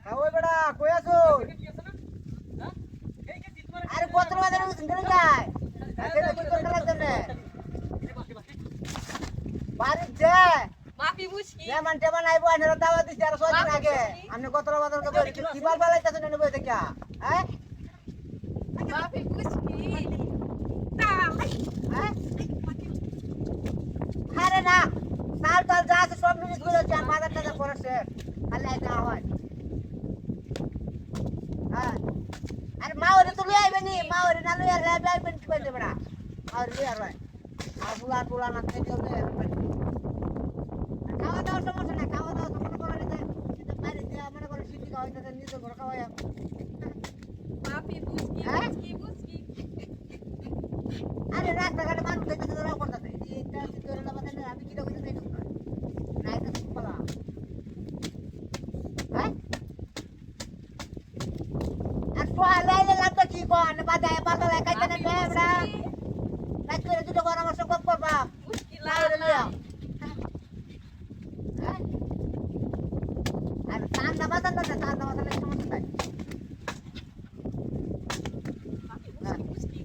ওই বেটা কই আছো? আরে কত বাজারে শুনতে যায় আরে কি করতে লাগছে না বাড়ি যে মাফি মুশকি যে মান টেবা নাইবো আইনারা দাওয়াত দিছি আর 6 দিন আগে আপনি কত বাজারে কই কি বাল বালাইতাছ না বই দেখা হ্যাঁ মাফি মুশকি তাও হ্যাঁ আরে না সাল তাল যা আছে সব মিনিট করে যান বাজার টাকা করেছে খালি আইতা হয় হ্যাঁ আরে মাওরে তো লই আইবেনি মাওরে না লই আর আইবেন কি কইতে বড়া আর লই আর ভাই আবুলা টুলা না থেকে লই আইবেন খাওয়া দাওয়া সমস্যা না খাওয়া দাওয়া মনে করে নিতে কিন্তু বাইরে দিয়ে মনে করে সিটি খাওয়া হইতাছে নিজে ঘর খাওয়া মাফি মুশকি হ্যাঁ? মুশকি আরে রাস্তাঘাটে মানুষ দেখতেছে তোরা করতেছে এটা তোর না বাদে না আমি কি কইতে চাই না নাই তো পালা হ্যাঁ আর পোহালে লাগতো কি কোন বাজায় বাজালে কাইতে না এবড়া কাজ করে দুটো পরামর্শ করবা মুশকি লাইরে লিয়া আর ঠান্ডা বাজার না ঠান্ডা বাজার না সমস্যা নাই মাফি মুশকি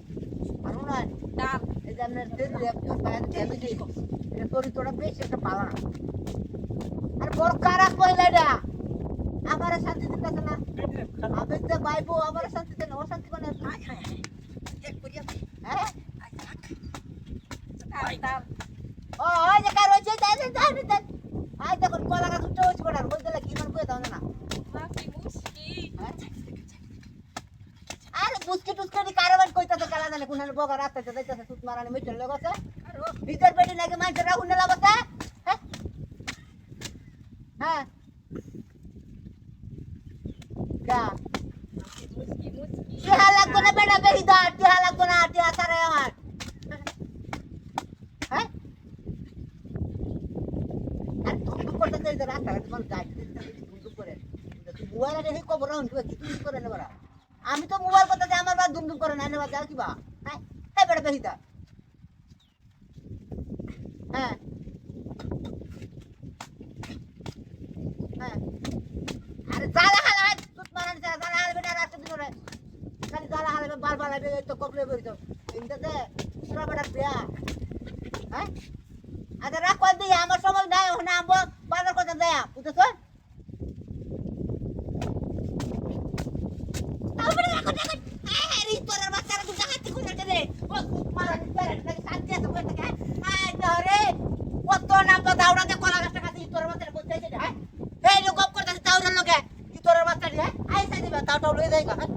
আর না ডাল এই যে আপনার তেল একটু বাইরে দেবে দিই এটা তোরি তোরা বেশি একটা পালা না আর বড় খারাপ কইলা এটা আমার শান্তি দিতেছ না আমি তো বাইবো আমার শান্তি দেন ও শান্তি কোনে এক করিয়া হ্যাঁ ডাল ও ওই যে কার হইছে তাই তাই আই দেখুন কলা গাছ উঠে হইছে বড় বলতে লাগি মান কই দাও না মাফি মুশকি আরে বুসকি টুসকি কারবার কইতাছে কালা জানে কোন বগা রাস্তা যাইতাছে সুত মারানি মিটল লাগছে আরো ভিতর পেটি নাকি মাইছে রাখুন না লাগছে হ্যাঁ হ্যাঁ কা মুশকি মুশকি টিহা লাগতো না বেটা বেহিদা টিহা লাগতো না টিহা সারে আমার হ্যাঁ আর তুমি করতে চাই রাস্তা তোমার গাড়ি তুমি করে তুই মোবাইল দেখে খবর রাখুন তুই কি করে নেবা আমি তো মোবাইল করতে আমার বা দুম করে না নেবা যাও কি বা হ্যাঁ হ্যাঁ বেটা বেহিদা হ্যাঁ হ্যাঁ আরে জালা হালা তুত মারান জালা হালা বেটা রাস্তা দিন রে খালি জালা হালা বাল বাল তো কপলে বইতো ইনতে পুরা বড় বিয়া হ্যাঁ আচ্ছা রাখ কই দিই আমার সময় নাই না আমবো বাজার করতে যায় বুঝছো তারপরে রাখো দেখো আরে তোর বাচ্চারা দুটা হাতে কোন রে ও মারা দিতে নাকি শান্তি আছে বলতে কে আয় ধরে কত নাম্বার দাউড়াতে কলা গাছটা কাছে তোর বাচ্চারা বলতে হ্যাঁ এই লোক করতে তাউরার লগে তোর বাচ্চা রে আই সাইদি বা তাওটা লয়ে যাইগা হ্যাঁ